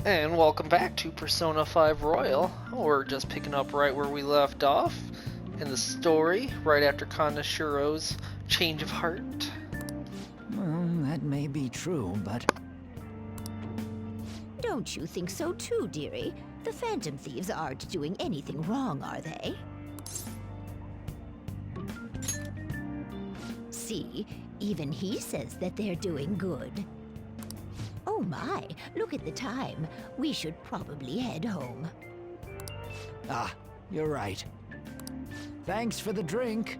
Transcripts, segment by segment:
And welcome back to Persona 5 Royal. We're just picking up right where we left off in the story, right after Kanashiro's change of heart. Well, that may be true, but... Don't you think so too, dearie? The Phantom Thieves aren't doing anything wrong, are they? See, even he says that they're doing good. Oh my, look at the time. We should probably head home. Ah, you're right. Thanks for the drink.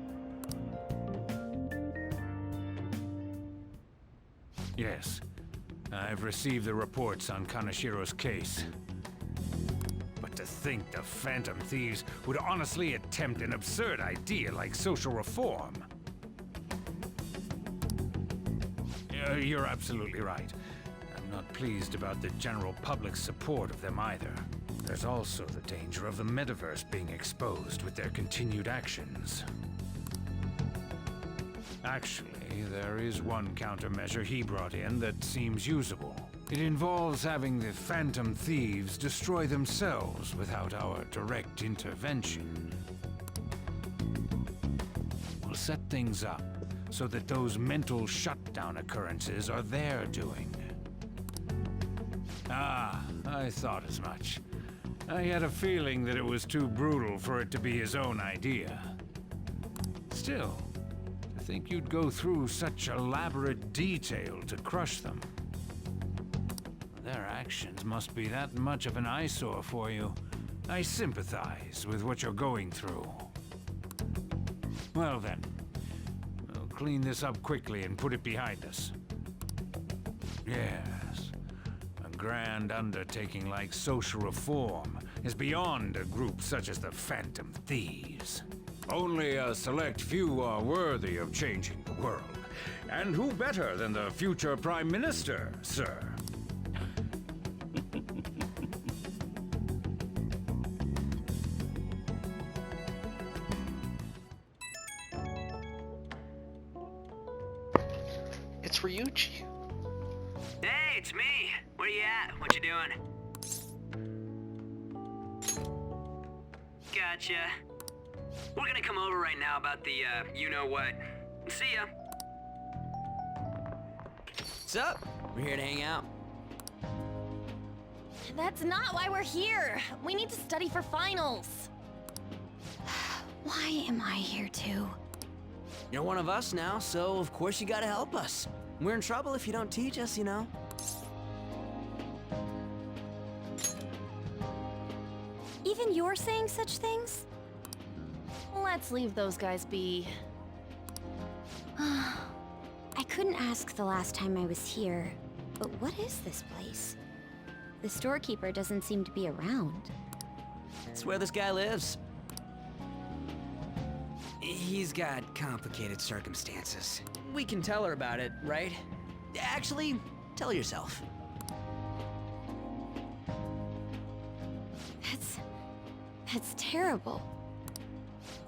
Yes, I've received the reports on Kanashiro's case. But to think the Phantom Thieves would honestly attempt an absurd idea like social reform. You're absolutely right. I'm not pleased about the general public's support of them either. There's also the danger of the metaverse being exposed with their continued actions. Actually, there is one countermeasure he brought in that seems usable. It involves having the Phantom Thieves destroy themselves without our direct intervention. We'll set things up so that those mental shutdown occurrences are their doing. Ah, I thought as much. I had a feeling that it was too brutal for it to be his own idea. Still, to think you'd go through such elaborate detail to crush them. Their actions must be that much of an eyesore for you. I sympathize with what you're going through. Well then, we'll clean this up quickly and put it behind us. Yes, a grand undertaking like social reform is beyond a group such as the Phantom Thieves. Only a select few are worthy of changing the world. And who better than the future Prime Minister, sir? It's Ryuichi. Hey, it's me. Where you at? What you doing? Gotcha. We're gonna come over right now about the, you-know-what. See ya. What's up? We're here to hang out. That's not why we're here. We need to study for finals. Why am I here too? You're one of us now, so of course you gotta help us. We're in trouble if you don't teach us, you know. Even you're saying such things? Let's leave those guys be. I couldn't ask the last time I was here, but what is this place? The storekeeper doesn't seem to be around. It's where this guy lives. He's got complicated circumstances. We can tell her about it, right? Actually, tell yourself. That's terrible.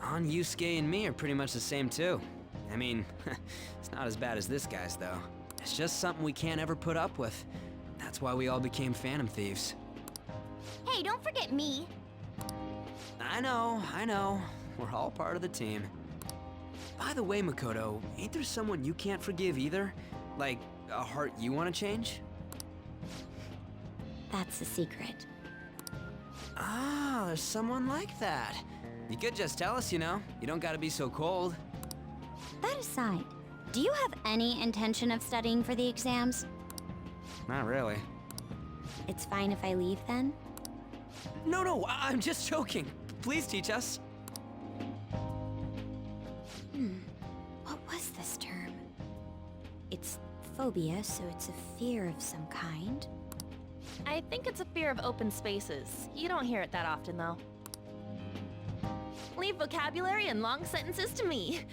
On Yusuke and me are pretty much the same too. I mean, it's not as bad as this guy's though. It's just something we can't ever put up with. That's why we all became Phantom Thieves. Hey, don't forget me. I know. We're all part of the team. By the way, Makoto, ain't there someone you can't forgive either? Like, a heart you want to change? That's a secret. Ah, there's someone like that. You could just tell us, you know. You don't gotta be so cold. That aside, do you have any intention of studying for the exams? Not really. It's fine if I leave then? No, I'm just joking. Please teach us. What was this term? It's phobia, so it's a fear of some kind. I think it's a fear of open spaces. You don't hear it that often, though. Leave vocabulary and long sentences to me.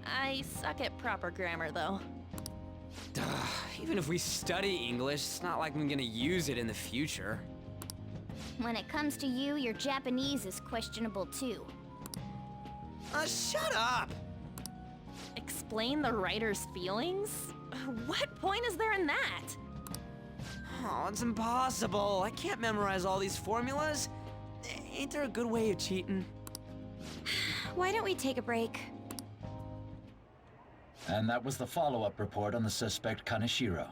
I suck at proper grammar, though. Even if we study English, it's not like I'm gonna use it in the future. When it comes to you, your Japanese is questionable too. Shut up! Explain the writer's feelings? What point is there in that? Oh, it's impossible. I can't memorize all these formulas. Ain't there a good way of cheating? Why don't we take a break? And that was the follow-up report on the suspect Kaneshiro.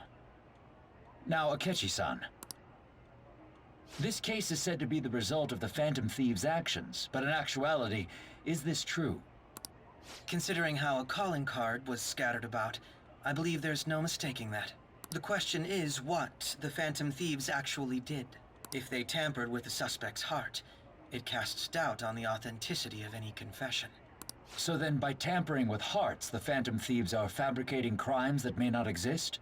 Now, Akechi-san. This case is said to be the result of the Phantom Thieves' actions, but in actuality, is this true? Considering how a calling card was scattered about, I believe there's no mistaking that. The question is what the Phantom Thieves actually did. If they tampered with the suspect's heart, it casts doubt on the authenticity of any confession. So then, by tampering with hearts, the Phantom Thieves are fabricating crimes that may not exist?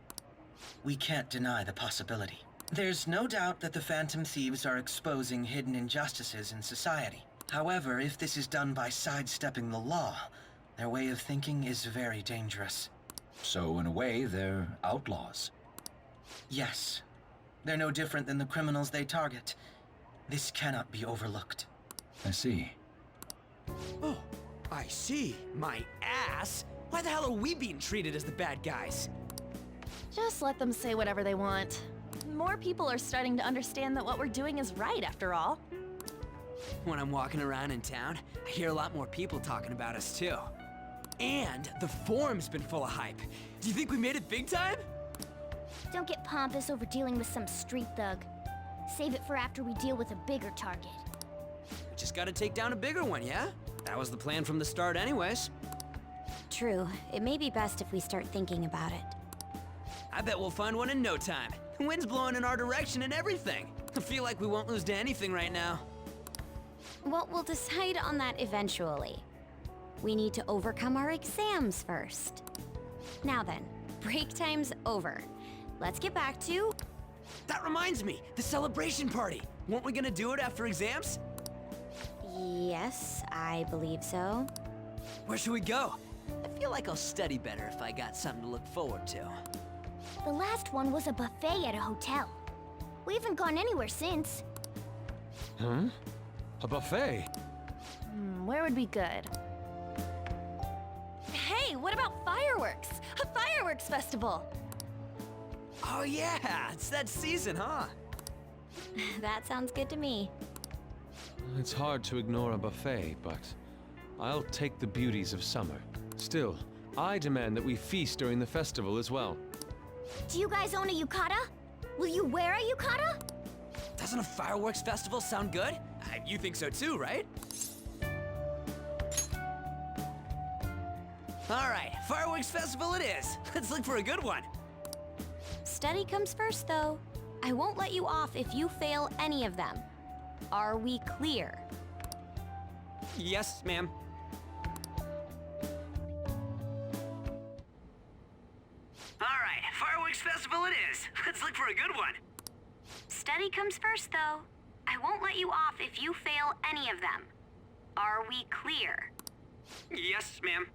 We can't deny the possibility. There's no doubt that the Phantom Thieves are exposing hidden injustices in society. However, if this is done by sidestepping the law, their way of thinking is very dangerous. So, in a way, they're outlaws. Yes. They're no different than the criminals they target. This cannot be overlooked. I see. Oh, I see. My ass. Why the hell are we being treated as the bad guys? Just let them say whatever they want. More people are starting to understand that what we're doing is right, after all. When I'm walking around in town, I hear a lot more people talking about us too. And the forum's been full of hype. Do you think we made it big time? Don't get pompous over dealing with some street thug. Save it for after we deal with a bigger target. We just gotta take down a bigger one, yeah? That was the plan from the start anyways. True. It may be best if we start thinking about it. I bet we'll find one in no time. The wind's blowing in our direction and everything. I feel like we won't lose to anything right now. Well, we'll decide on that eventually. We need to overcome our exams first. Now then, break time's over. Let's get back to... That reminds me, the celebration party. Weren't we gonna do it after exams? Yes, I believe so. Where should we go? I feel like I'll study better if I got something to look forward to. The last one was a buffet at a hotel. We haven't gone anywhere since. Hmm? A buffet? Where would be good? Hey, what about fireworks? A fireworks festival! Oh yeah, it's that season, huh? That sounds good to me. It's hard to ignore a buffet, but I'll take the beauties of summer. Still, I demand that we feast during the festival as well. Do you guys own a yukata? Will you wear a yukata? Doesn't a fireworks festival sound good? You think so too, right? Alright, fireworks festival it is. Let's look for a good one. Study comes first, though. I won't let you off if you fail any of them. Are we clear? Yes, ma'am. Alright, fireworks festival it is. Let's look for a good one. Study comes first, though. I won't let you off if you fail any of them. Are we clear? Yes, ma'am.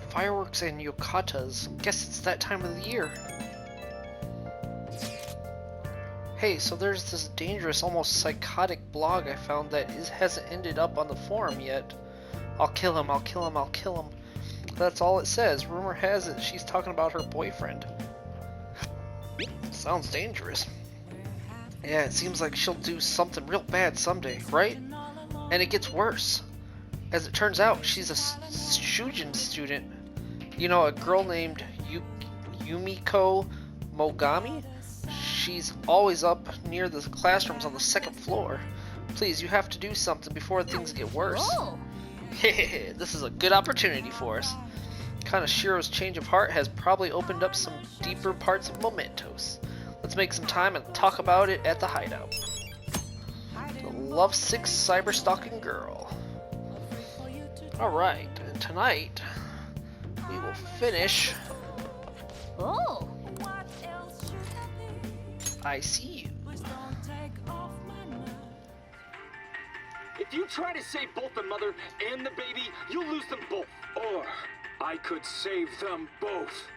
Fireworks and yukatas. Guess it's that time of the year. Hey, so there's this dangerous, almost psychotic blog I found that hasn't ended up on the forum yet. I'll kill him, I'll kill him, I'll kill him. That's all it says. Rumor has it she's talking about her boyfriend. Sounds dangerous. Yeah, it seems like she'll do something real bad someday, right? And it gets worse. As it turns out, she's a Shujin student. You know, a girl named Yumiko Mogami? She's always up near the classrooms on the second floor. Please, you have to do something before things get worse. This is a good opportunity for us. Kanashiro's change of heart has probably opened up some deeper parts of Mementos. Let's make some time and talk about it at the hideout. The lovesick cyber-stalking girl. Alright, and tonight we will finish... Oh! I see you. If you try to save both the mother and the baby, you'll lose them both. Or I could save them both.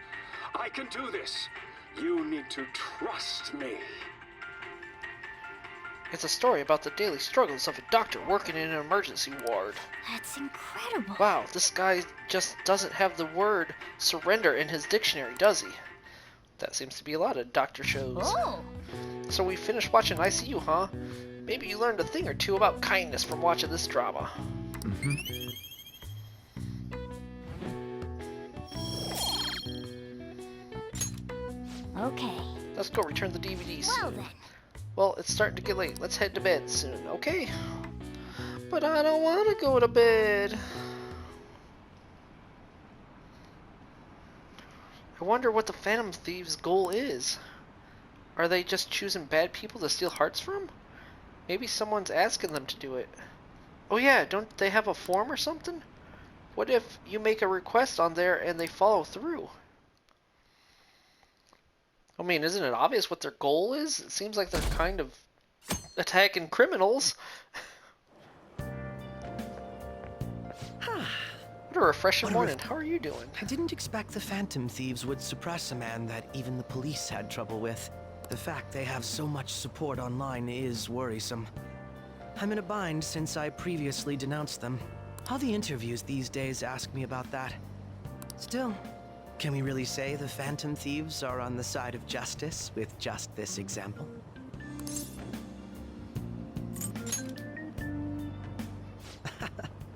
I can do this. You need to trust me. It's a story about the daily struggles of a doctor working in an emergency ward. That's incredible. Wow, this guy just doesn't have the word surrender in his dictionary, does he? That seems to be a lot of doctor shows. Oh. So we finished watching ICU, huh? Maybe you learned a thing or two about kindness from watching this drama. Okay. Let's go return the DVDs. Well then. Well, it's starting to get late. Let's head to bed soon, okay? But I don't want to go to bed. I wonder what the Phantom Thieves' goal is. Are they just choosing bad people to steal hearts from? Maybe someone's asking them to do it. Oh yeah, don't they have a form or something? What if you make a request on there and they follow through? I mean, isn't it obvious what their goal is? It seems like they're kind of attacking criminals. What a refreshing morning. How are you doing? I didn't expect the Phantom Thieves would suppress a man that even the police had trouble with. The fact they have so much support online is worrisome. I'm in a bind since I previously denounced them. All the interviews these days ask me about that. Still, can we really say the Phantom Thieves are on the side of justice with just this example?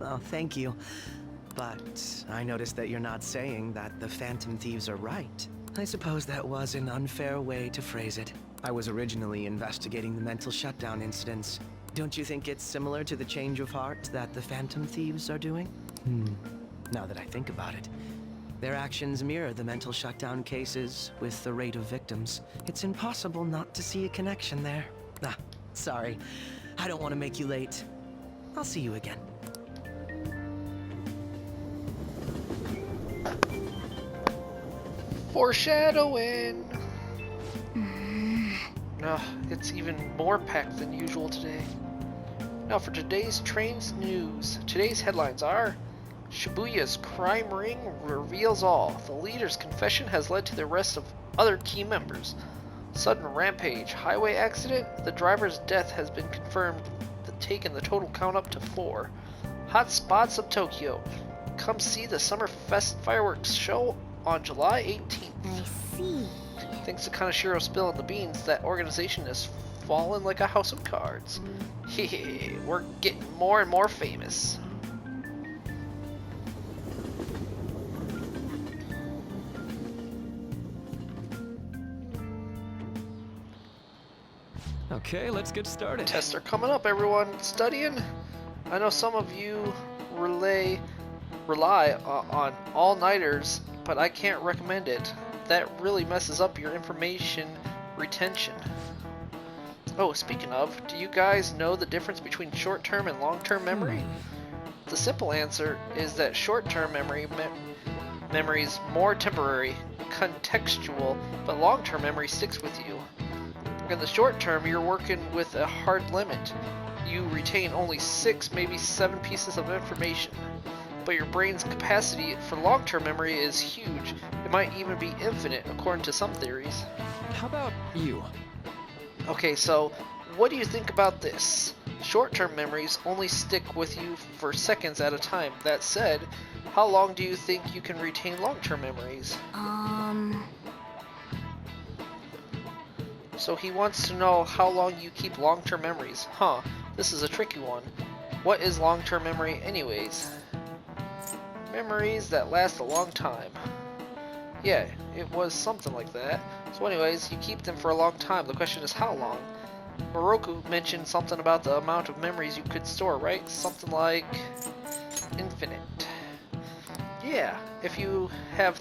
Oh, thank you. But I noticed that you're not saying that the Phantom Thieves are right. I suppose that was an unfair way to phrase it. I was originally investigating the mental shutdown incidents. Don't you think it's similar to the change of heart that the Phantom Thieves are doing? Now that I think about it, their actions mirror the mental shutdown cases with the rate of victims. It's impossible not to see a connection there. Ah, sorry. I don't want to make you late. I'll see you again. Foreshadowing! It's even more packed than usual today. Now for today's train's news. Today's headlines are: Shibuya's crime ring reveals all. The leader's confession has led to the arrest of other key members. Sudden rampage. Highway accident. The driver's death has been confirmed, taking the total count up to 4. Hot spots of Tokyo. Come see the Summer Fest fireworks show on July 18th. I see. Thanks to Kaneshiro spilling the beans, that organization has fallen like a house of cards. Hehe, we're getting more and more famous. Okay, let's get started. Tests are coming up, everyone. Studying? I know some of you rely on all-nighters, but I can't recommend it. That really messes up your information retention. Oh, speaking of, do you guys know the difference between short-term and long-term memory? The simple answer is that short-term memory is more temporary, contextual, but long-term memory sticks with you. In the short term, you're working with a hard limit. You retain only 6, maybe 7 pieces of information. But your brain's capacity for long-term memory is huge. It might even be infinite, according to some theories. How about you? Okay, so what do you think about this? Short-term memories only stick with you for seconds at a time. That said, how long do you think you can retain long-term memories? So he wants to know how long you keep long-term memories. Huh, this is a tricky one. What is long-term memory anyways? Memories that last a long time. Yeah, it was something like that. So anyways, you keep them for a long time. The question is how long? Moroku mentioned something about the amount of memories you could store, right? Something like infinite. Yeah, if you have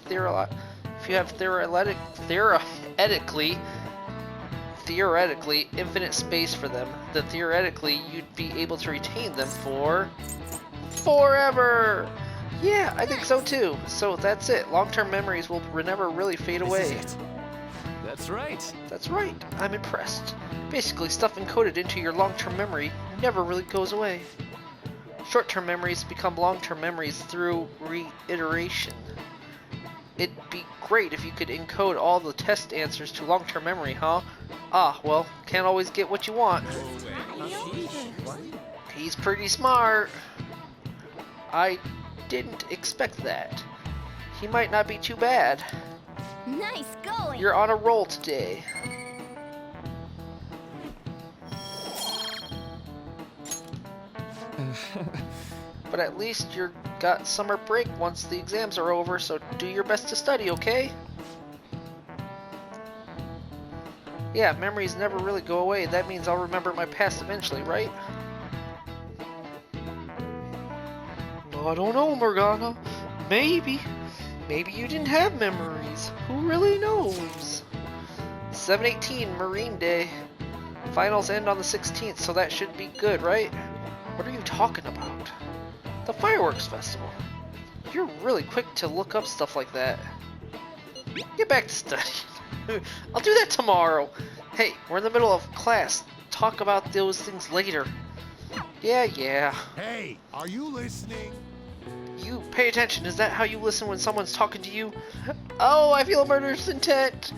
theoretically infinite space for them, then theoretically you'd be able to retain them for forever. Yeah, I think so too. So that's it. Long-term memories will never really fade away. This is it. That's right. That's right. I'm impressed. Basically, stuff encoded into your long-term memory never really goes away. Short-term memories become long-term memories through reiteration. It'd be great if you could encode all the test answers to long-term memory, huh? Ah, well, can't always get what you want. He's pretty smart. I didn't expect that. He might not be too bad. Nice going. You're on a roll today. But at least you're got summer break once the exams are over, so do your best to study, okay? Yeah, memories never really go away. That means I'll remember my past eventually, right? I don't know, Morgana. Maybe. Maybe you didn't have memories. Who really knows? 7/18, Marine Day. Finals end on the 16th, so that should be good, right? What are you talking about? The fireworks festival. You're really quick to look up stuff like that. Get back to studying. I'll do that tomorrow. Hey, we're in the middle of class. Talk about those things later. Yeah. Hey, are you listening? You pay attention. Is that how you listen when someone's talking to you? Oh, I feel murderous intent.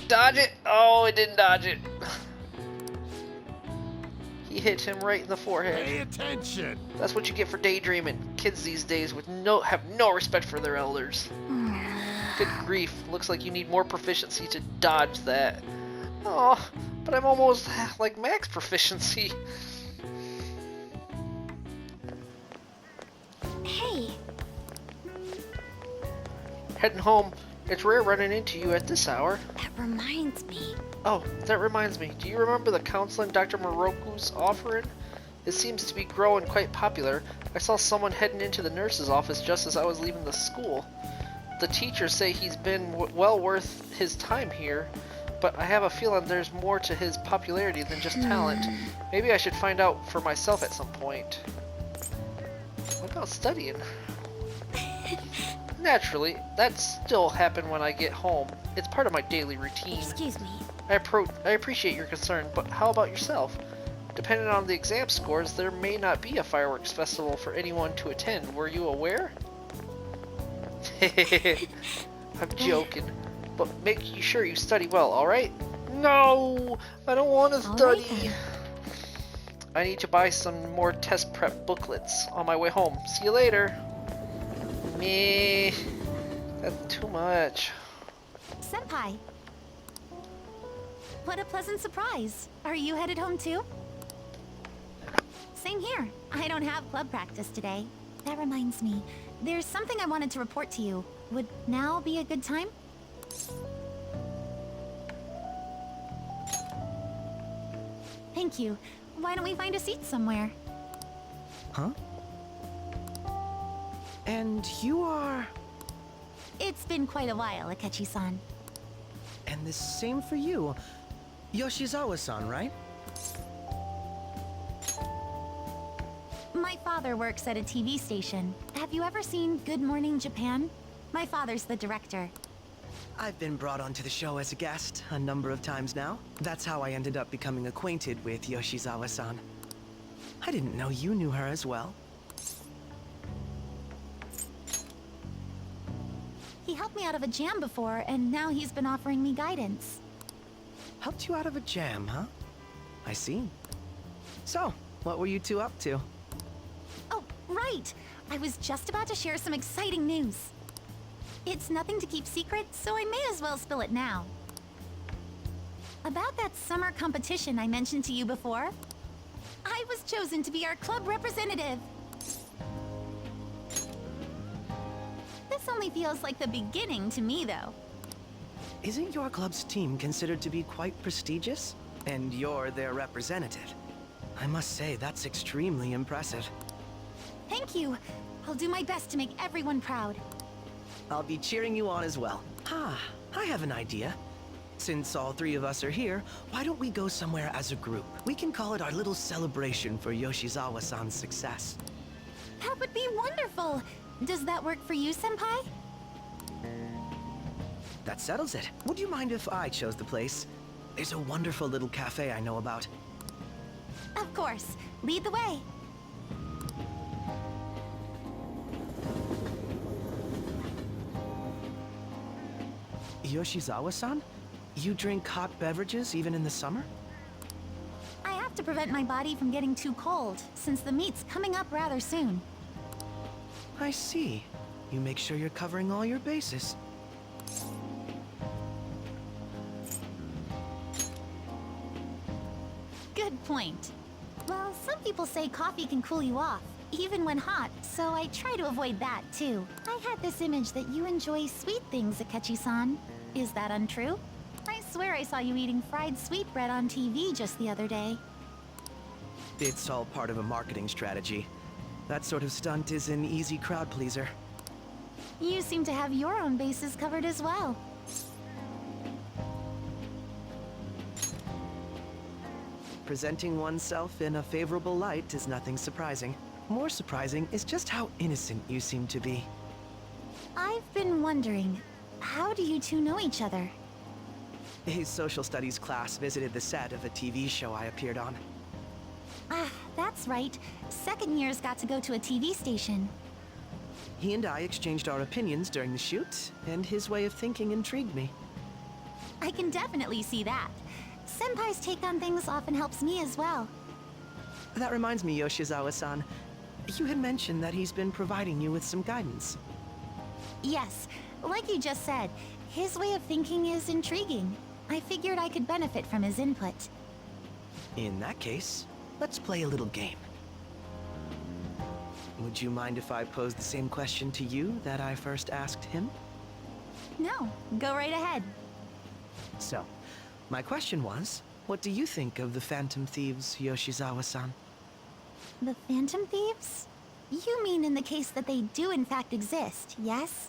Dodge it. Oh, it didn't dodge it. He hit him right in the forehead. Pay attention. That's what you get for daydreaming. Kids these days have no respect for their elders. Good grief. Looks like you need more proficiency to dodge that. Oh, but I'm almost like max proficiency. Hey. Heading home. It's rare running into you at this hour. That reminds me. Oh, that reminds me. Do you remember the counseling Dr. Moroku's offering? It seems to be growing quite popular. I saw someone heading into the nurse's office just as I was leaving the school. The teachers say he's been well worth his time here, but I have a feeling there's more to his popularity than just talent. Maybe I should find out for myself at some point. What about studying? Naturally, that still happen when I get home. It's part of my daily routine. Excuse me. I appreciate your concern, but how about yourself? Depending on the exam scores, there may not be a fireworks festival for anyone to attend. Were you aware? I'm joking, but make sure you study well, alright? No! I don't want to study! Right, I need to buy some more test prep booklets on my way home. See you later! Meh. That's too much. Senpai. What a pleasant surprise. Are you headed home too? Same here. I don't have club practice today. That reminds me. There's something I wanted to report to you. Would now be a good time? Thank you. Why don't we find a seat somewhere? Huh? And you are... It's been quite a while, Akechi-san. And the same for you. Yoshizawa-san, right? My father works at a TV station. Have you ever seen Good Morning Japan? My father's the director. I've been brought onto the show as a guest a number of times now. That's how I ended up becoming acquainted with Yoshizawa-san. I didn't know you knew her as well. He helped me out of a jam before, and now he's been offering me guidance. Helped you out of a jam, huh? I see. So, what were you two up to? Oh, right! I was just about to share some exciting news. It's nothing to keep secret, so I may as well spill it now. About that summer competition I mentioned to you before, I was chosen to be our club representative. This only feels like the beginning to me, though. Isn't your club's team considered to be quite prestigious? And you're their representative. I must say, that's extremely impressive. Thank you. I'll do my best to make everyone proud. I'll be cheering you on as well. Ah, I have an idea. Since all three of us are here, why don't we go somewhere as a group? We can call it our little celebration for Yoshizawa-san's success. That would be wonderful! Does that work for you, Senpai? That settles it. Would you mind if I chose the place? There's a wonderful little cafe I know about. Of course. Lead the way. Yoshizawa-san? You drink hot beverages even in the summer? I have have to prevent my body from getting too cold, since the meet's coming up rather soon. I see. You make sure you're covering all your bases. Good point. Well, some people say coffee can cool you off, even when hot, so I try to avoid that, too. I had this image that you enjoy sweet things, Akechi-san. Is that untrue? I swear I saw you eating fried sweetbread on TV just the other day. It's all part of a marketing strategy. That sort of stunt is an easy crowd pleaser. You seem to have your own bases covered as well. Presenting oneself in a favorable light is nothing surprising. More surprising is just how innocent you seem to be. I've been wondering, how do you two know each other? His social studies class visited the set of a TV show I appeared on. Ah, that's right. Second years got to go to a TV station. He and I exchanged our opinions during the shoot, and his way of thinking intrigued me. I can definitely see that. Senpai's take on things often helps me as well. That reminds me, Yoshizawa-san. You had mentioned that he's been providing you with some guidance. Yes, like you just said, his way of thinking is intriguing. I figured I could benefit from his input. In that case, let's play a little game. Would you mind if I posed the same question to you that I first asked him? No, go right ahead. So, my question was, what do you think of the Phantom Thieves, Yoshizawa-san? The Phantom Thieves? You mean in the case that they do in fact exist, yes?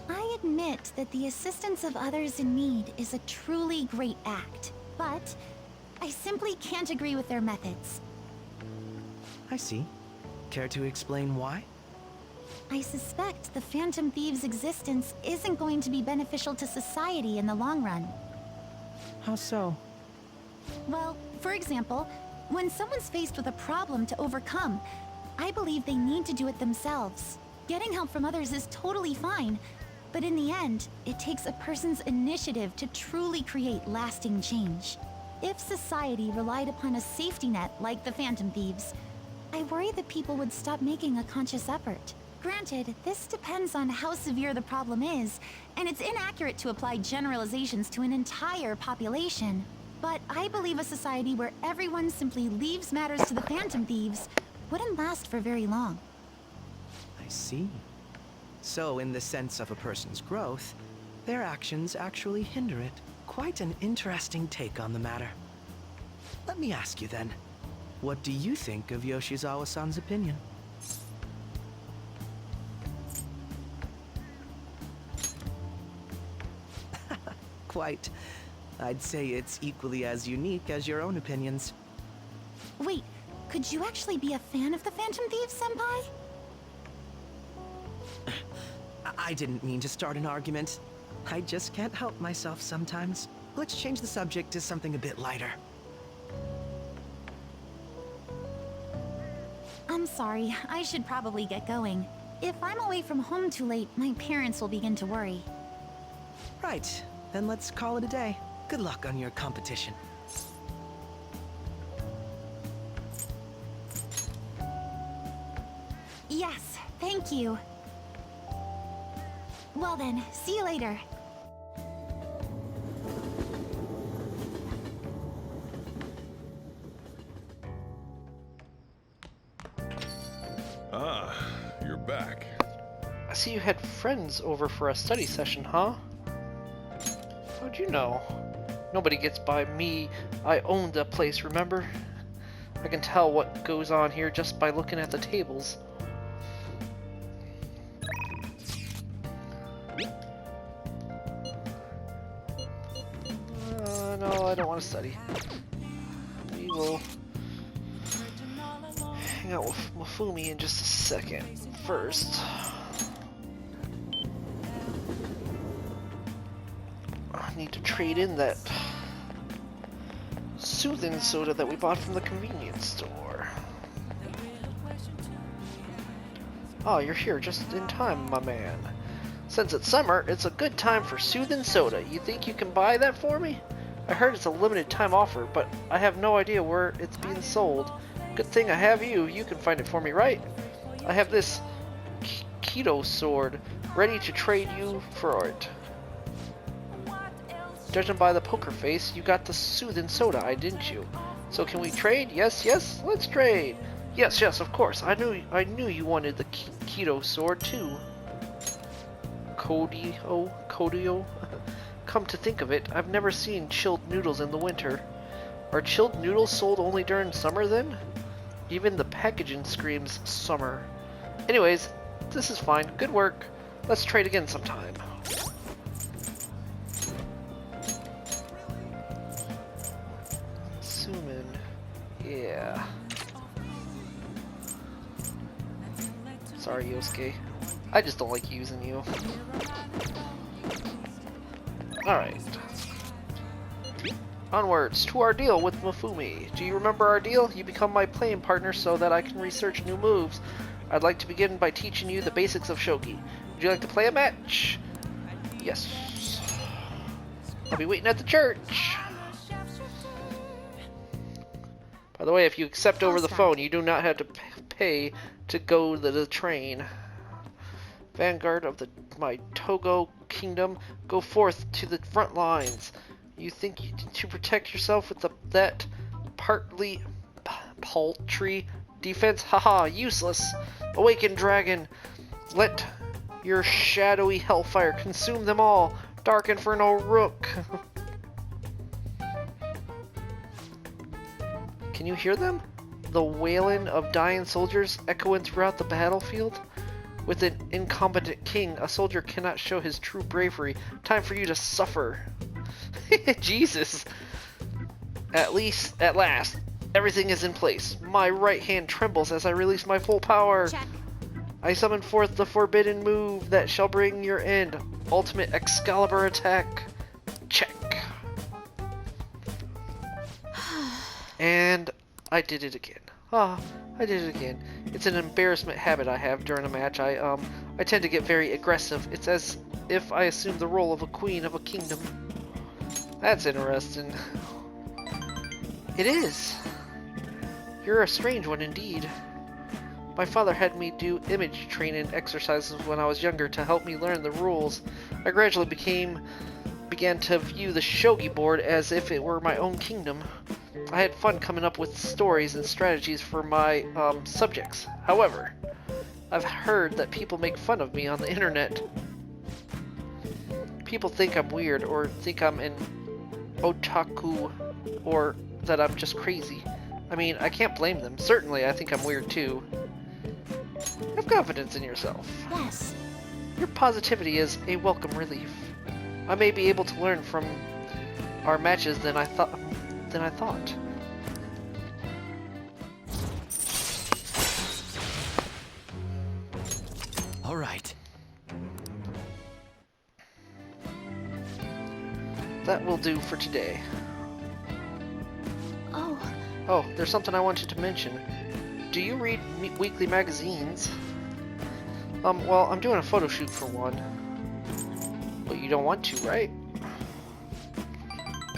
I admit that the assistance of others in need is a truly great act, but I simply can't agree with their methods. I see. Care to explain why? I suspect the Phantom Thieves' existence isn't going to be beneficial to society in the long run. How so? Well, for example, when someone's faced with a problem to overcome, I believe they need to do it themselves. Getting help from others is totally fine, but in the end, it takes a person's initiative to truly create lasting change. If society relied upon a safety net like the Phantom Thieves, I worry that people would stop making a conscious effort. Granted, this depends on how severe the problem is, and it's inaccurate to apply generalizations to an entire population. But I believe a society where everyone simply leaves matters to the Phantom Thieves wouldn't last for very long. I see. So, in the sense of a person's growth, their actions actually hinder it. Quite an interesting take on the matter. Let me ask you then, what do you think of Yoshizawa-san's opinion? Quite. I'd say it's equally as unique as your own opinions. Wait, could you actually be a fan of the Phantom Thieves, Senpai? I didn't mean to start an argument. I just can't help myself sometimes. Let's change the subject to something a bit lighter. I'm sorry, I should probably get going. If I'm away from home too late, my parents will begin to worry. Right, then let's call it a day. Good luck on your competition. Yes, thank you. Well then, see you later. Ah, you're back. I see you had friends over for a study session, huh? How'd you know? Nobody gets by me. I own the place, remember? I can tell what goes on here just by looking at the tables. No, I don't want to study. We will hang out with Mifumi in just a second. First, I need to trade in that soothing soda that we bought from the convenience store. Oh, you're here just in time, my man. Since it's summer, it's a good time for soothing soda. You think you can buy that for me? I heard it's a limited time offer, but I have no idea where it's being sold. Good thing I have you. You can find it for me, right? I have this keto sword ready to trade you for it. Judging by the poker face, you got the soothing soda, didn't you? So can we trade? Yes, yes, let's trade. Yes, yes, of course. I knew you wanted the keto sword too. Kodio. Come to think of it, I've never seen chilled noodles in the winter. Are chilled noodles sold only during summer then? Even the packaging screams summer. Anyways, this is fine. Good work. Let's trade again sometime. Suman. Yeah. Sorry, Yosuke. I just don't like using you. Alright. Onwards to our deal with Mifumi. Do you remember our deal? You become my playing partner so that I can research new moves. I'd like to begin by teaching you the basics of Shogi. Would you like to play a match? Yes. I'll be waiting at the church. By the way, if you accept over the phone, you do not have to pay to go to the train. Vanguard of my Togo kingdom, go forth to the front lines. You think to protect yourself with that partly paltry defense? Haha, useless. Awaken, dragon. Let your shadowy hellfire consume them all. Dark Inferno Rook. Can you hear them? The wailing of dying soldiers echoing throughout the battlefield? With an incompetent king, a soldier cannot show his true bravery. Time for you to suffer. Jesus. At last, everything is in place. My right hand trembles as I release my full power. Check. I summon forth the forbidden move that shall bring your end. Ultimate Excalibur attack. Check. And I did it again. I did it again. It's an embarrassment habit I have during a match. I tend to get very aggressive. It's as if I assume the role of a queen of a kingdom. That's interesting. It is. You're a strange one indeed. My father had me do image training exercises when I was younger to help me learn the rules. I gradually began to view the shogi board as if it were my own kingdom. I had fun coming up with stories and strategies for my subjects. However, I've heard that people make fun of me on the internet. People think I'm weird or think I'm an otaku or that I'm just crazy. I mean, I can't blame them. Certainly, I think I'm weird too. Have confidence in yourself. Yes. Your positivity is a welcome relief. I may be able to learn from our matches than I thought. All right. That will do for today. Oh, there's something I wanted to mention. Do you read weekly magazines? Well, I'm doing a photo shoot for one. But you don't want to, right?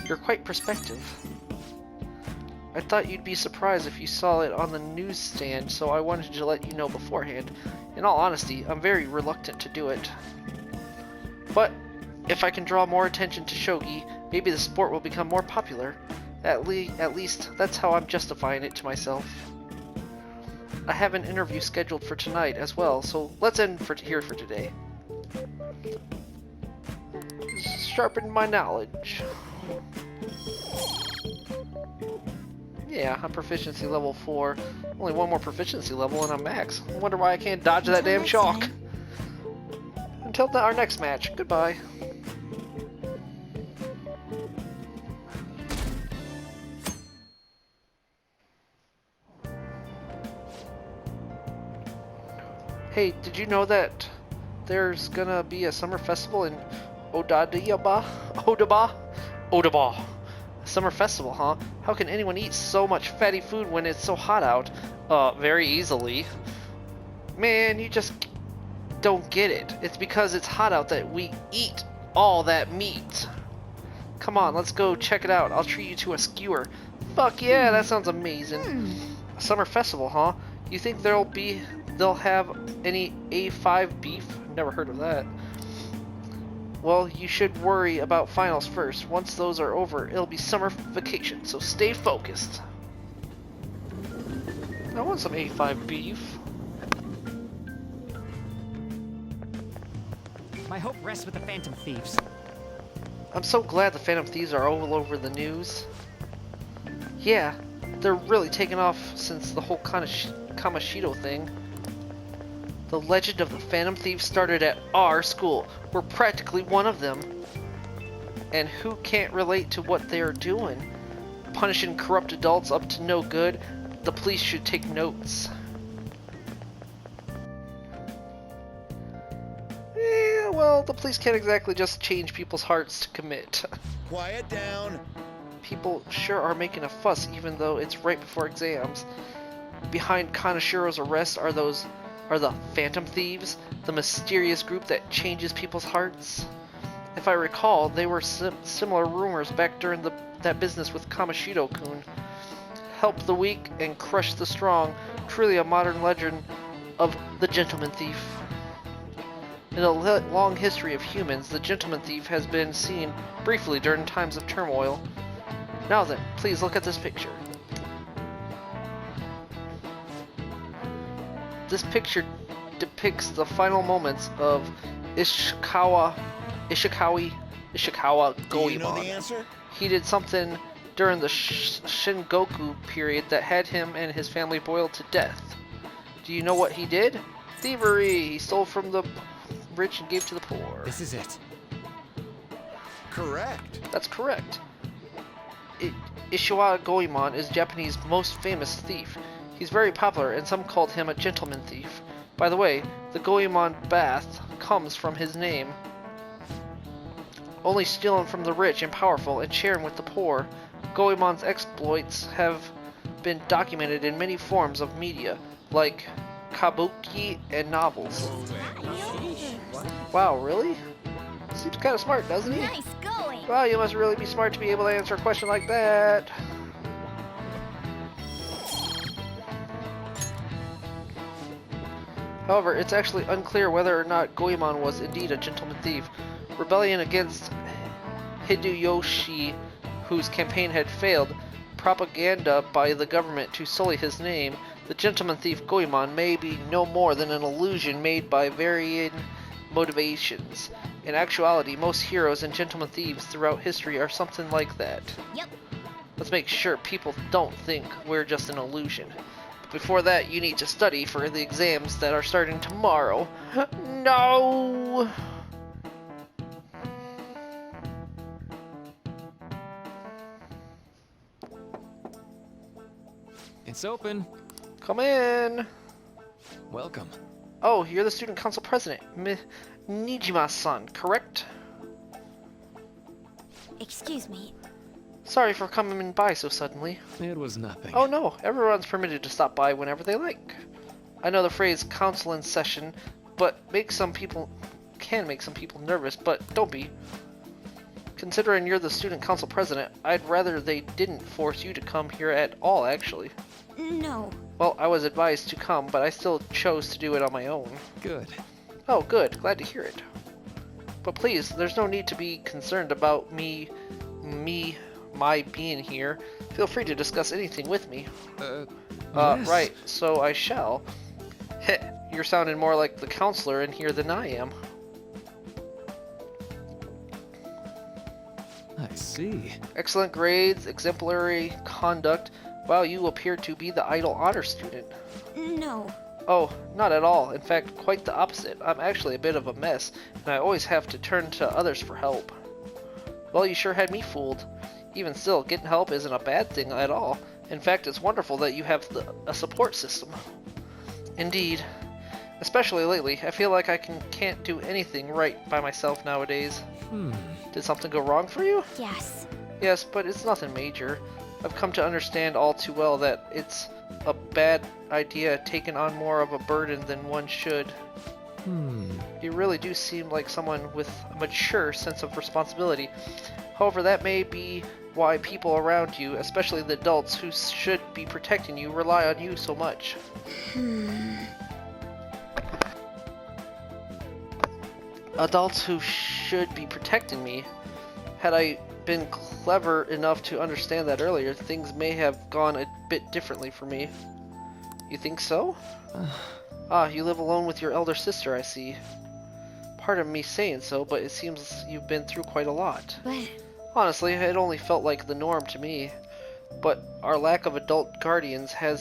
You're quite perspective. I thought you'd be surprised if you saw it on the newsstand, so I wanted to let you know beforehand. In all honesty, I'm very reluctant to do it. But if I can draw more attention to shogi, maybe the sport will become more popular. At least, that's how I'm justifying it to myself. I have an interview scheduled for tonight as well, so let's end here for today. Sharpen my knowledge. Yeah, I'm proficiency level 4. Only one more proficiency level and I'm max. I wonder why I can't dodge that damn chalk. Until our next match, goodbye. Hey, did you know that there's gonna be a summer festival in Odaba? Summer festival, huh? How can anyone eat so much fatty food when it's so hot out? Very easily. Man, you just don't get it. It's because it's hot out that we eat all that meat. Come on, let's go check it out. I'll treat you to a skewer. Fuck yeah, that sounds amazing. A summer festival, huh? You think they'll have any A5 beef? Never heard of that. Well, you should worry about finals first. Once those are over, it'll be summer vacation, so stay focused. I want some A5 beef. My hope rests with the Phantom Thieves. I'm so glad the Phantom Thieves are all over the news. Yeah, they're really taking off since the whole Kamoshida thing. The legend of the Phantom Thieves started at our school. We're practically one of them. And who can't relate to what they're doing? Punishing corrupt adults up to no good. The police should take notes. Yeah, well, the police can't exactly just change people's hearts to commit. Quiet down. People sure are making a fuss even though it's right before exams. Behind Kanashiro's arrest are the Phantom Thieves, the mysterious group that changes people's hearts. If I recall, they were similar rumors back during that business with Kamoshida-kun. Help the weak and crush the strong, truly a modern legend of the Gentleman Thief. In a long history of humans, the Gentleman Thief has been seen briefly during times of turmoil. Now then, please look at this picture. This picture depicts the final moments of Ishikawa Goemon. Do you know the answer? He did something during the Shingoku period that had him and his family boiled to death. Do you know what he did? Thievery! He stole from the rich and gave to the poor. This is it. Correct. That's correct. Ishiwa Goemon is Japanese most famous thief. He's very popular and some called him a gentleman thief. By the way, the Goemon bath comes from his name. Only stealing from the rich and powerful and sharing with the poor, Goemon's exploits have been documented in many forms of media, like kabuki and novels. Wow, really? Seems kind of smart, doesn't he? Nice going. Wow, you must really be smart to be able to answer a question like that. However, it's actually unclear whether or not Goemon was indeed a gentleman thief. Rebellion against Hideyoshi, whose campaign had failed, propaganda by the government to sully his name, the gentleman thief Goemon may be no more than an illusion made by varying motivations. In actuality, most heroes and gentleman thieves throughout history are something like that. Yep. Let's make sure people don't think we're just an illusion. But before that, you need to study for the exams that are starting tomorrow. No! It's open. Come in. Welcome. Oh, you're the student council president, Nijima-san, correct? Excuse me. Sorry for coming by so suddenly. It was nothing. Oh no, everyone's permitted to stop by whenever they like. I know the phrase council in session, but can make some people nervous, but don't be. Considering you're the student council president, I'd rather they didn't force you to come here at all, actually. No. Well, I was advised to come, but I still chose to do it on my own. Good. Oh, good. Glad to hear it. But please, there's no need to be concerned about my being here. Feel free to discuss anything with me. Yes. Right, so I shall. Heh, you're sounding more like the counselor in here than I am. I see. Excellent grades, exemplary conduct. Wow, you appear to be the idle honor student. No. Oh, not at all. In fact, quite the opposite. I'm actually a bit of a mess, and I always have to turn to others for help. Well, you sure had me fooled. Even still, getting help isn't a bad thing at all. In fact, it's wonderful that you have a support system. Indeed. Especially lately, I feel like I can't do anything right by myself nowadays. Did something go wrong for you? Yes. Yes, but it's nothing major. I've come to understand all too well that it's a bad idea taking on more of a burden than one should. You really do seem like someone with a mature sense of responsibility. However, that may be why people around you, especially the adults who should be protecting you, rely on you so much. Adults who should be protecting me. Had I been clever enough to understand that earlier, things may have gone a bit differently for me. You think so? You live alone with your elder sister, I see. Pardon me saying so, but it seems you've been through quite a lot. But Honestly, it only felt like the norm to me. But our lack of adult guardians have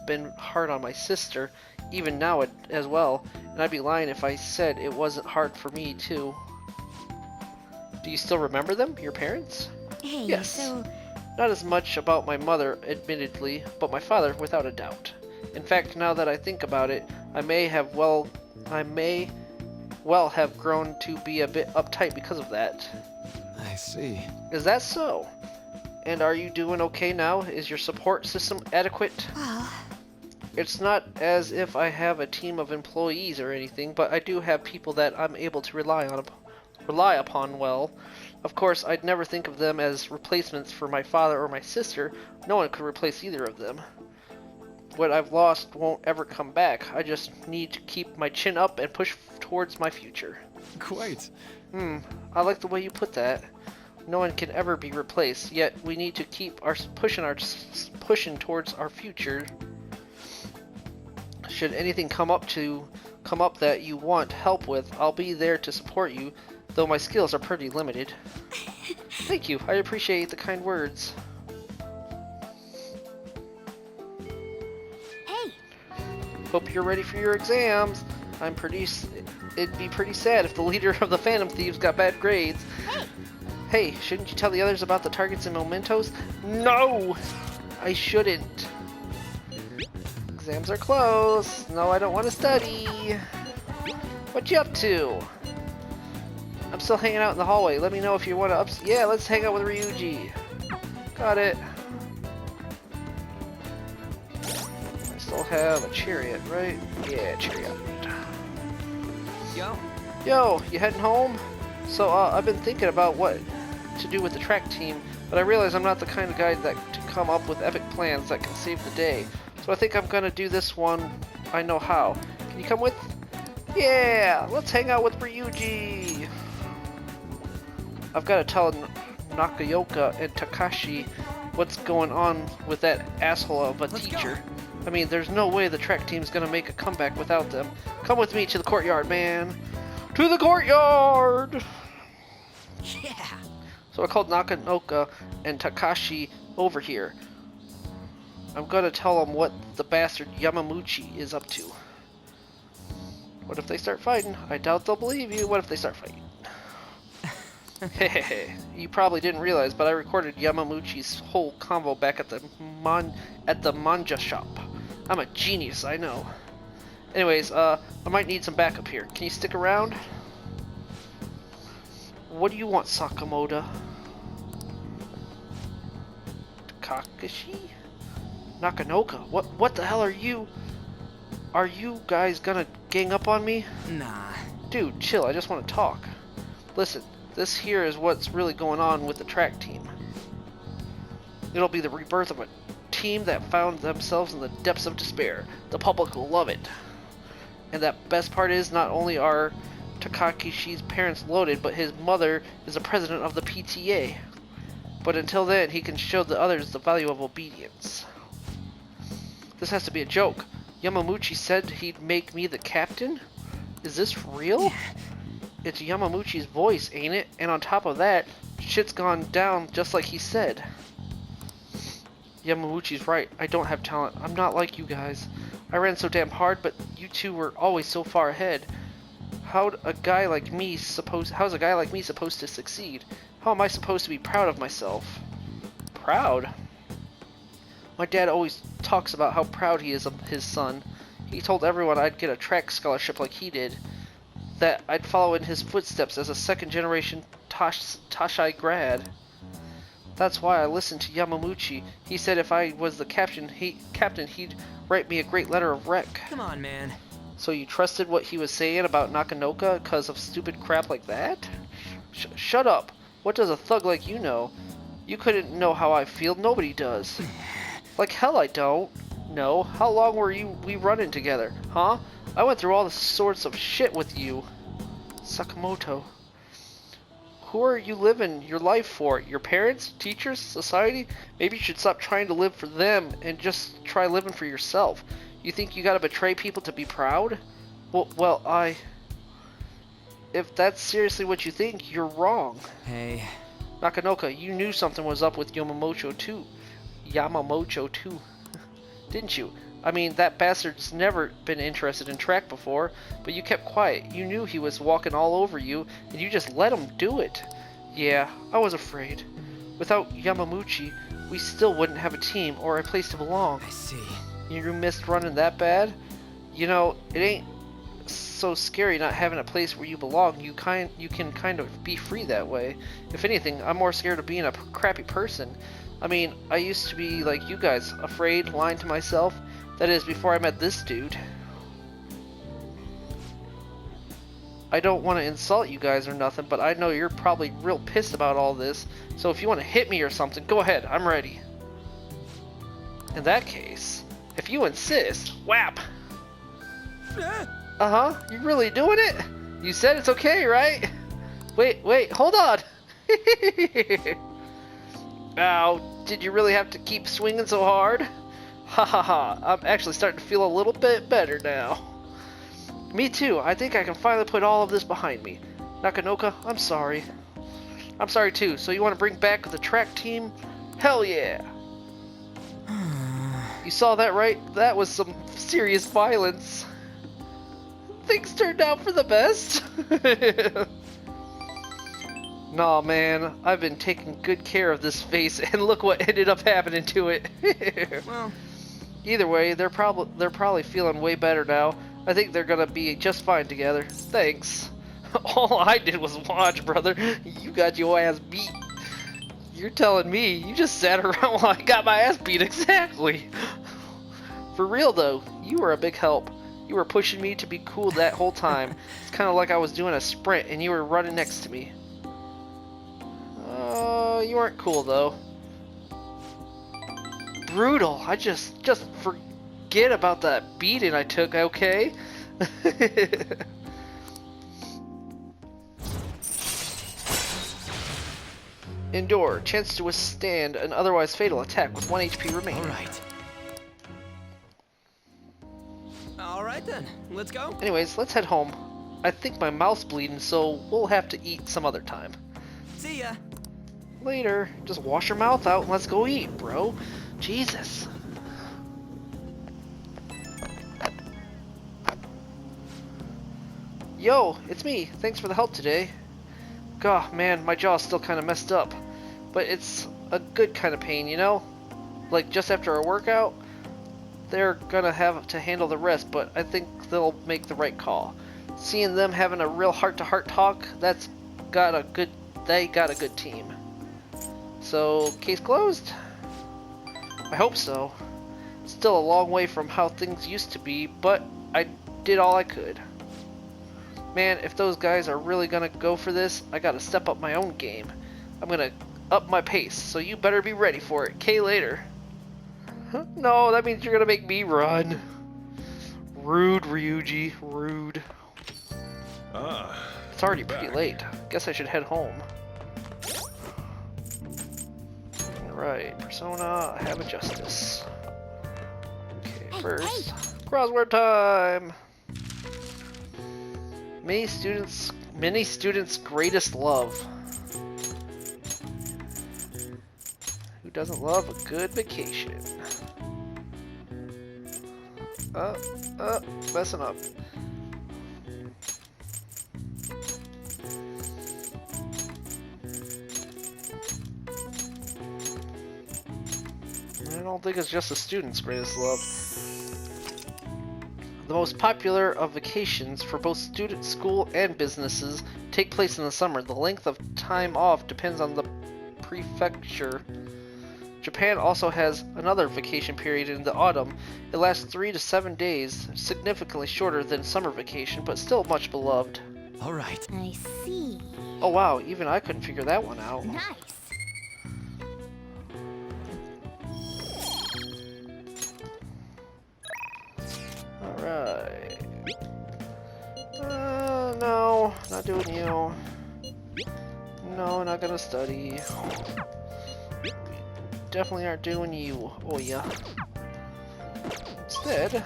been hard on my sister, even now as well, and I'd be lying if I said it wasn't hard for me too. Do you still remember them, your parents? hey, Yes. so Not as much about my mother, admittedly, but my father, without a doubt. In fact, now that I think about it, I may well have grown to be a bit uptight because of that. I see. Is that so? And are you doing okay now? Is your support system adequate? well, It's not as if I have a team of employees or anything, but I do have people that I'm able to rely upon well. Of course, I'd never think of them as replacements for my father or my sister. No one could replace either of them. What I've lost won't ever come back. I just need to keep my chin up and push towards my future. Quite. I like the way you put that. No one can ever be replaced, yet we need to keep pushing towards our future. Should anything come up that you want help with, I'll be there to support you, though my skills are pretty limited. Thank you. I appreciate the kind words. Hey, Hope you're ready for your exams. It'd be pretty sad if the leader of the Phantom Thieves got bad grades. Hey, shouldn't you tell the others about the targets and mementos? No! I shouldn't. Exams are close. No, I don't want to study. What you up to? I'm still hanging out in the hallway. Let me know if you want to Yeah, let's hang out with Ryuji. Got it. I still have a chariot, right? Yeah, chariot. Yo, you heading home? So, I've been thinking about what to do with the track team, but I realize I'm not the kind of guy that to come up with epic plans that can save the day. So I think I'm gonna do this one I know how. Can you come with? Yeah, let's hang out with Ryuji. I've got to tell Nakayoka and Takashi what's going on with that asshole of a teacher. I mean, there's no way the track team's gonna make a comeback without them. Come with me to the courtyard, man. To the courtyard! Yeah. So I called Nakayoka and Takashi over here. I'm gonna tell them what the bastard Yamamuchi is up to. What if they start fighting? I doubt they'll believe you. What if they start fighting? Hehehe. You probably didn't realize, but I recorded Yamamuchi's whole convo back at the manja shop. I'm a genius, I know. Anyways, I might need some backup here. Can you stick around? What do you want, Sakamoto? Kakashi? Nakanoka? What the hell are you? Are you guys gonna gang up on me? Nah. Dude, chill, I just want to talk. Listen, this here is what's really going on with the track team. It'll be the rebirth of a team that found themselves in the depths of despair. The public will love it. And that best part is, not only are Takakishi's parents loaded, but his mother is the president of the PTA. But until then, he can show the others the value of obedience. This has to be a joke. Yamamuchi said he'd make me the captain? Is this real? It's Yamamuchi's voice, ain't it? And on top of that, shit's gone down just like he said. Yamamuchi's right. I don't have talent. I'm not like you guys. I ran so damn hard, but you two were always so far ahead. How's a guy like me supposed to succeed? How am I supposed to be proud of myself? Proud? My dad always talks about how proud he is of his son. He told everyone I'd get a track scholarship like he did. That I'd follow in his footsteps as a second-generation Tashai grad. That's why I listened to Yamamuchi. He said if I was the captain, he'd write me a great letter of rec. Come on, man. So you trusted what he was saying about Nakanoka because of stupid crap like that? Shut up. What does a thug like you know? You couldn't know how I feel. Nobody does. Like hell I don't. No. How long were we running together? Huh? I went through all the sorts of shit with you. Sakamoto. Who are you living your life for? Your parents? Teachers? Society? Maybe you should stop trying to live for them and just try living for yourself. You think you gotta betray people to be proud? Well, if that's seriously what you think, you're wrong. Hey. Nakanoka, you knew something was up with Yamamoto too. Didn't you? I mean, that bastard's never been interested in track before, but you kept quiet. You knew he was walking all over you, and you just let him do it. Yeah, I was afraid. Without Yamamuchi, we still wouldn't have a team or a place to belong. I see. You missed running that bad? You know, it ain't so scary not having a place where you belong. You can kind of be free that way. If anything, I'm more scared of being a crappy person. I mean, I used to be like you guys, afraid, lying to myself. That is, before I met this dude. I don't want to insult you guys or nothing, but I know you're probably real pissed about all this. So if you want to hit me or something, go ahead, I'm ready. In that case, if you insist, whap! Uh-huh, you really doing it? You said it's okay, right? Wait, hold on! Ow, did you really have to keep swinging so hard? Ha ha ha, I'm actually starting to feel a little bit better now. Me too, I think I can finally put all of this behind me. Nakanoka, I'm sorry. I'm sorry too, so you want to bring back the track team? Hell yeah! You saw that, right? That was some serious violence. Things turned out for the best. Nah, man, I've been taking good care of this face, and look what ended up happening to it. Well, either way, they're probably feeling way better now. I think they're gonna be just fine together. Thanks. All I did was watch, brother. You got your ass beat. You're telling me you just sat around while I got my ass beat? Exactly. For real though, you were a big help. You were pushing me to be cool that whole time. It's kind of like I was doing a sprint and you were running next to me. You weren't cool though. Brutal. I just forget about that beating I took, okay? Endure. Chance to withstand an otherwise fatal attack with 1 HP remaining. Alright then, let's go. Anyways, let's head home. I think my mouth's bleeding, so we'll have to eat some other time. See ya. Later. Just wash your mouth out and let's go eat, bro. Jesus. Yo, it's me. Thanks for the help today. God, man, my jaw's still kind of messed up. But it's a good kind of pain, you know? Like just after a workout, they're gonna have to handle the rest, but I think they'll make the right call. Seeing them having a real heart-to-heart talk, they got a good team. So, case closed? I hope so. Still a long way from how things used to be, but I did all I could. Man, if those guys are really gonna go for this, I gotta step up my own game. I'm gonna up my pace, so you better be ready for it. K later. Huh? No, that means you're gonna make me run. Rude, Ryuji. Rude. It's already pretty late. Guess I should head home. Alright, Persona, I have a justice. Okay, first, crossword time! Many students' greatest love. Who doesn't love a good vacation? Messing up. I don't think it's just the students' greatest love. The most popular of vacations for both school and businesses take place in the summer. The length of time off depends on the prefecture. Japan also has another vacation period in the autumn. It lasts 3 to 7 days, significantly shorter than summer vacation, but still much beloved. All right. I see. Oh wow, even I couldn't figure that one out. Nice. Alright. No, not doing you. No, not gonna study. Definitely aren't doing you. Oh yeah. Instead,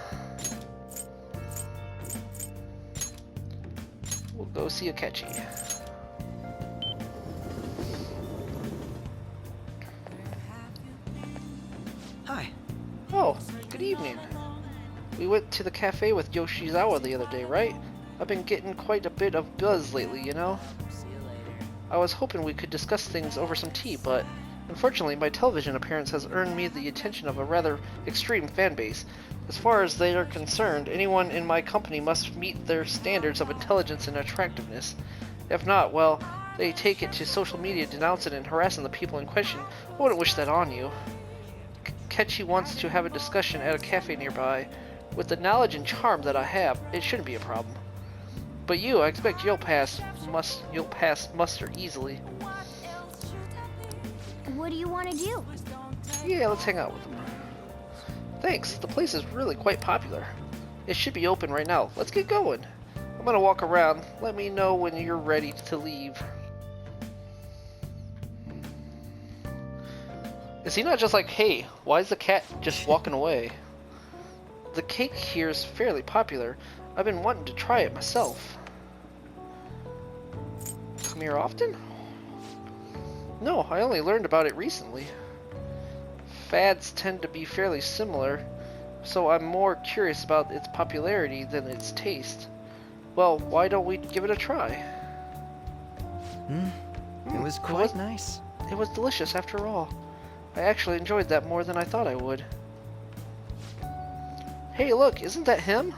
we'll go see Akechi. Hi. Oh, good evening. We went to the cafe with Yoshizawa the other day, right? I've been getting quite a bit of buzz lately, you know? I was hoping we could discuss things over some tea, but unfortunately my television appearance has earned me the attention of a rather extreme fan base. As far as they are concerned, anyone in my company must meet their standards of intelligence and attractiveness. If not, well, they take it to social media denouncing and harassing the people in question. I wouldn't wish that on you. Kechi wants to have a discussion at a cafe nearby. With the knowledge and charm that I have, it shouldn't be a problem. But you, I expect you'll pass muster easily. What do you want to do? Yeah, let's hang out with them. Thanks, the place is really quite popular. It should be open right now. Let's get going. I'm gonna walk around. Let me know when you're ready to leave. Is he not just like, hey, why is the cat just walking away? The cake here is fairly popular. I've been wanting to try it myself. Come here often? No, I only learned about it recently. Fads tend to be fairly similar, so I'm more curious about its popularity than its taste. Well, why don't we give it a try? It was quite nice. It was delicious after all. I actually enjoyed that more than I thought I would. Hey, look, isn't that him?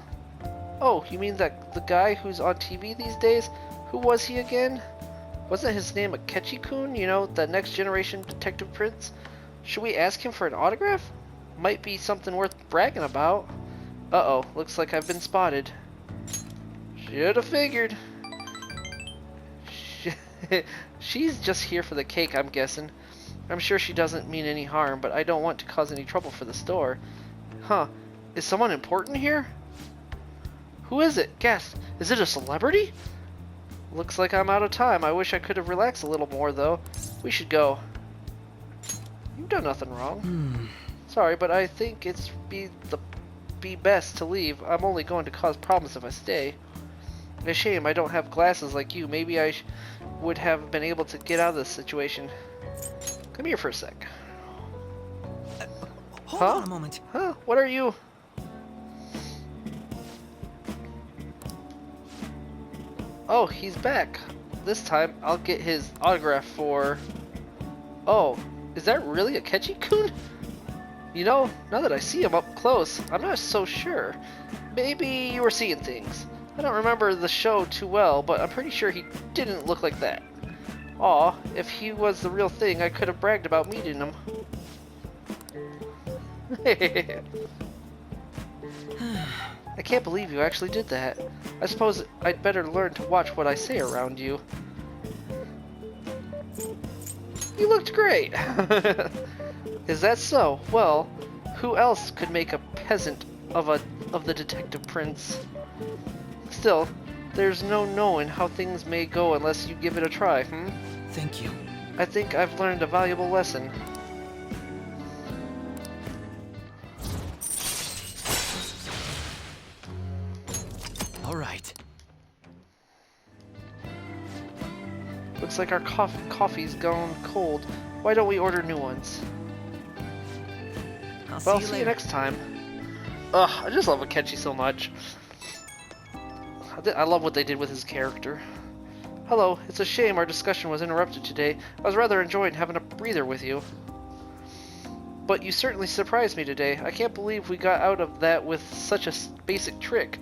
Oh, you mean that the guy who's on TV these days? Who was he again? Wasn't his name Akechi-kun? You know, the next generation detective prince? Should we ask him for an autograph? Might be something worth bragging about. Uh-oh, looks like I've been spotted. Should've figured. She's just here for the cake, I'm guessing. I'm sure she doesn't mean any harm, but I don't want to cause any trouble for the store. Huh. Is someone important here? Who is it? Guess. Is it a celebrity? Looks like I'm out of time. I wish I could have relaxed a little more, though. We should go. You've done nothing wrong. Sorry, but I think it's be best to leave. I'm only going to cause problems if I stay. A shame I don't have glasses like you. Maybe I would have been able to get out of this situation. Come here for a sec. Hold on a moment. Huh? What are you? Oh, he's back. This time, I'll get his autograph for... Oh, is that really Akechi-kun? You know, now that I see him up close, I'm not so sure. Maybe you were seeing things. I don't remember the show too well, but I'm pretty sure he didn't look like that. Aw, if he was the real thing, I could have bragged about meeting him. I can't believe you actually did that. I suppose I'd better learn to watch what I say around you. You looked great! Is that so? Well, who else could make a peasant of the detective prince? Still, there's no knowing how things may go unless you give it a try, Thank you. I think I've learned a valuable lesson. All right. Looks like our coffee's gone cold. Why don't we order new ones? I'll see you next time. Ugh, I just love Akechi so much. I love what they did with his character. Hello, it's a shame our discussion was interrupted today. I was rather enjoying having a breather with you. But you certainly surprised me today. I can't believe we got out of that with such a basic trick.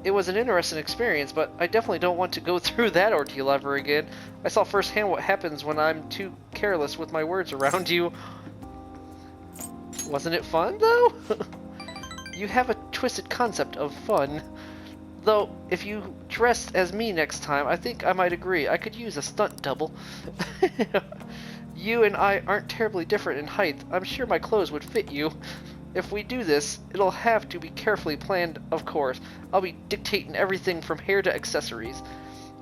It was an interesting experience, but I definitely don't want to go through that ordeal ever again. I saw firsthand what happens when I'm too careless with my words around you. Wasn't it fun, though? You have a twisted concept of fun. Though, if you dressed as me next time, I think I might agree. I could use a stunt double. You and I aren't terribly different in height. I'm sure my clothes would fit you. If we do this, it'll have to be carefully planned, of course. I'll be dictating everything from hair to accessories.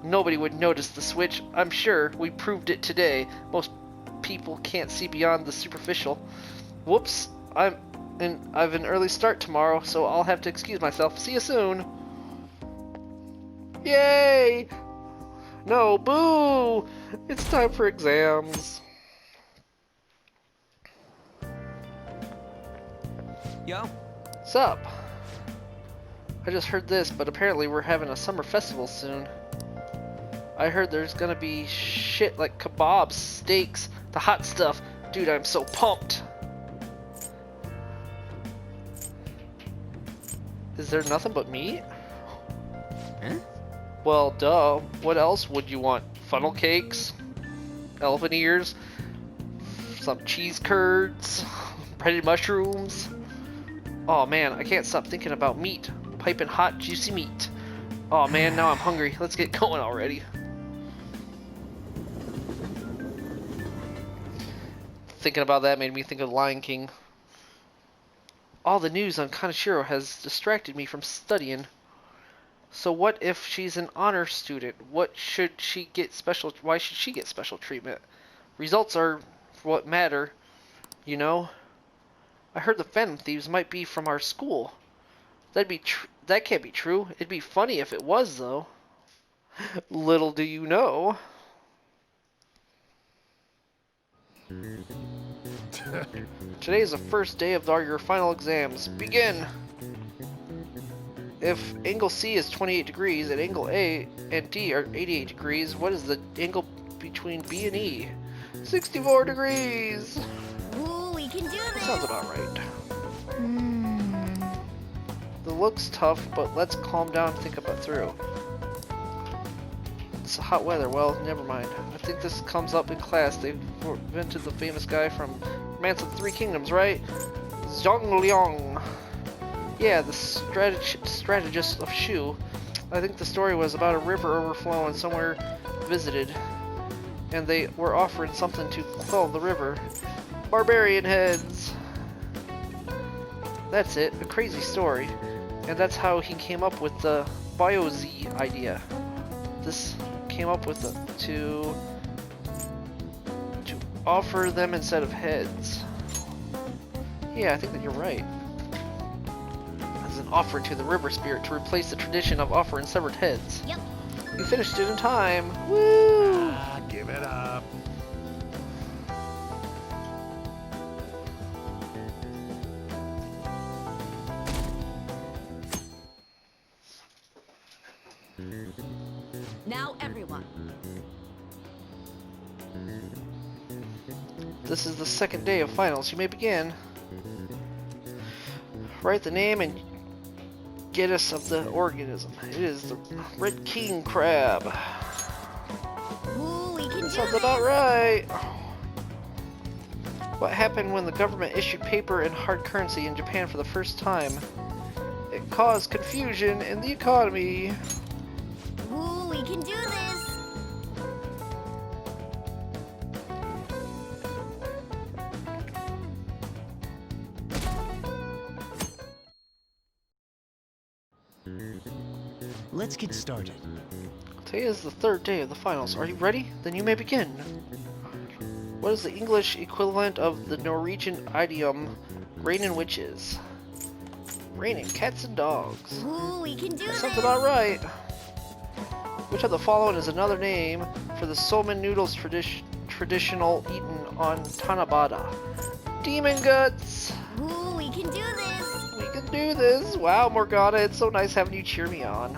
Nobody would notice the switch. I'm sure we proved it today. Most people can't see beyond the superficial. Whoops. I've an early start tomorrow, so I'll have to excuse myself. See you soon. Yay! No, boo! It's time for exams. Yo. What's up? I just heard this, but apparently we're having a summer festival soon. I heard there's gonna be shit like kebabs, steaks, the hot stuff. Dude, I'm so pumped. Is there nothing but meat? Huh? Well, duh. What else would you want? Funnel cakes? Elephant ears? Some cheese curds? Breaded mushrooms? Oh man, I can't stop thinking about meat. Piping hot, juicy meat. Oh man, now I'm hungry. Let's get going already. Thinking about that made me think of Lion King. All the news on Kaneshiro has distracted me from studying. So what if she's an honor student? Why should she get special treatment? Results are what matter, you know? I heard the Phantom Thieves might be from our school. That can't be true. It'd be funny if it was, though. Little do you know. Today is the first day of your final exams. Begin! If angle C is 28 degrees and angle A and D are 88 degrees, what is the angle between B and E? 64 degrees! Ooh, we can do this! Sounds about right. The looks tough, but let's calm down and think about through. It's hot weather. Well, never mind. I think this comes up in class. They've invented the famous guy from Romance of the Three Kingdoms, right? Zhong Liang. Yeah, the strategist of Shu. I think the story was about a river overflowing somewhere visited, and they were offering something to quell the river. Barbarian heads. That's it. A crazy story. And that's how he came up with the Bio-Z idea. This came up with to offer them instead of heads. Yeah, I think that you're right. As an offer to the river spirit to replace the tradition of offering severed heads. Yep. You finished it in time. Woo! Give it up. Now everyone. This is the second day of finals. You may begin. Write the name and genus of the organism. It is the red king crab. Ooh, we can do Sounds this! about right. What happened when the government issued paper and hard currency in Japan for the first time? It caused confusion in the economy. Ooh, we can do this! Let's get started. Today is the third day of the finals. Are you ready? Then you may begin. What is the English equivalent of the Norwegian idiom raining witches? Raining cats and dogs. Ooh, we can do this! Sounds about right. Which of the following is another name for the somen noodles traditional eaten on Tanabata? Demon guts! Ooh, we can do this! We can do this! Wow, Morgana, it's so nice having you cheer me on.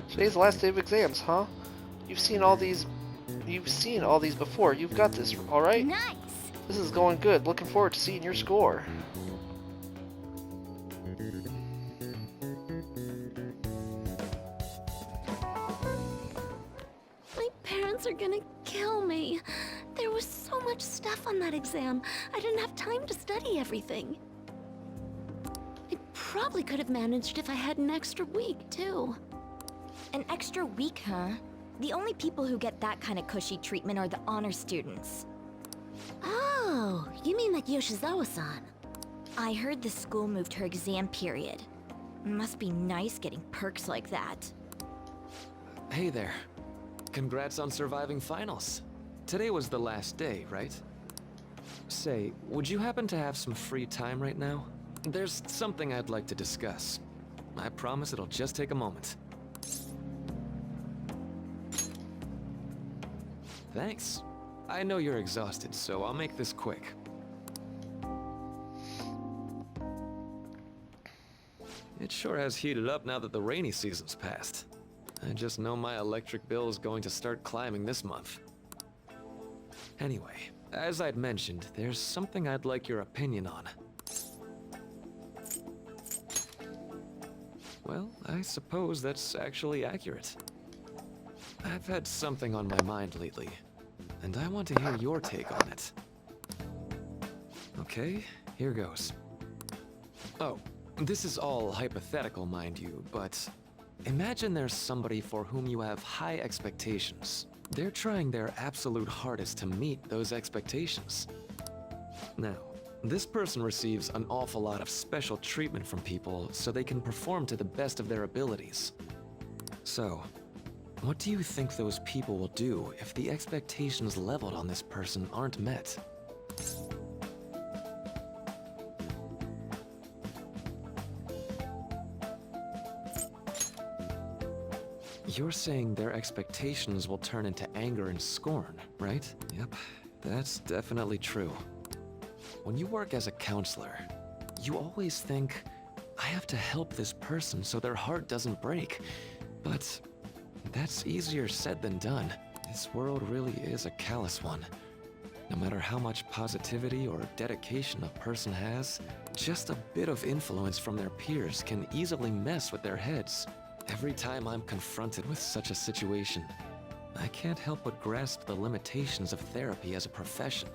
Today's the last day of exams, huh? You've seen all these before. You've got this, alright? Nice! This is going good. Looking forward to seeing your score. My parents are gonna kill me. There was so much stuff on that exam. I didn't have time to study everything. I probably could have managed if I had an extra week, too. An extra week, huh? The only people who get that kind of cushy treatment are the honor students. Oh, you mean like Yoshizawa-san? I heard the school moved her exam period. Must be nice getting perks like that. Hey there. Congrats on surviving finals. Today was the last day, right? Say, would you happen to have some free time right now? There's something I'd like to discuss. I promise it'll just take a moment. Thanks. I know you're exhausted, so I'll make this quick. It sure has heated up now that the rainy season's passed. I just know my electric bill is going to start climbing this month. Anyway, as I'd mentioned, there's something I'd like your opinion on. Well, I suppose that's actually accurate. I've had something on my mind lately, and I want to hear your take on it. Okay, here goes. Oh, this is all hypothetical, mind you, but imagine there's somebody for whom you have high expectations. They're trying their absolute hardest to meet those expectations. Now, this person receives an awful lot of special treatment from people so they can perform to the best of their abilities. So, what do you think those people will do if the expectations leveled on this person aren't met? You're saying their expectations will turn into anger and scorn, right? Yep, that's definitely true. When you work as a counselor, you always think, I have to help this person so their heart doesn't break. But that's easier said than done. This world really is a callous one. No matter how much positivity or dedication a person has, just a bit of influence from their peers can easily mess with their heads. Every time I'm confronted with such a situation, I can't help but grasp the limitations of therapy as a profession.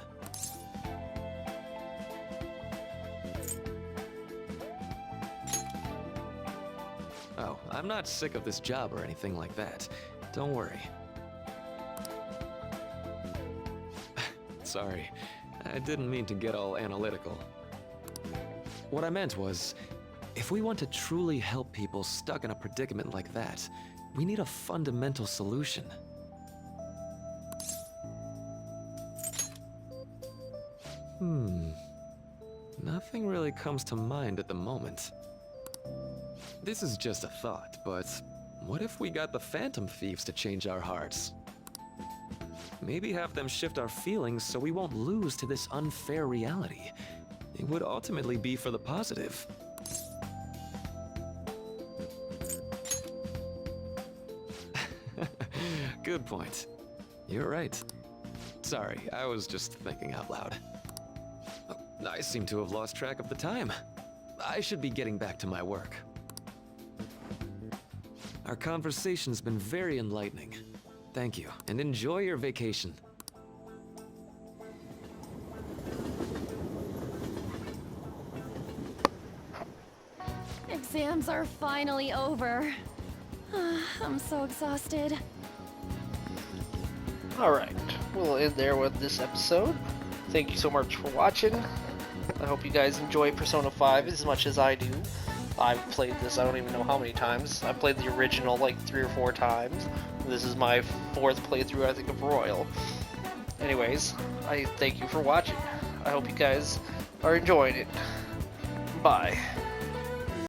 Oh, I'm not sick of this job or anything like that. Don't worry. Sorry, I didn't mean to get all analytical. What I meant was, if we want to truly help people stuck in a predicament like that, we need a fundamental solution. Nothing really comes to mind at the moment. This is just a thought, but what if we got the Phantom Thieves to change our hearts? Maybe have them shift our feelings so we won't lose to this unfair reality. It would ultimately be for the positive. Good point. You're right. Sorry, I was just thinking out loud. I seem to have lost track of the time. I should be getting back to my work. Our conversation's been very enlightening. Thank you, and enjoy your vacation. Exams are finally over. I'm so exhausted. Alright, we'll end there with this episode. Thank you so much for watching. I hope you guys enjoy Persona 5 as much as I do. I've played this, I don't even know how many times. I played the original like 3 or 4 times. This is my 4th playthrough, I think, of Royal. Anyways, I thank you for watching. I hope you guys are enjoying it. Bye.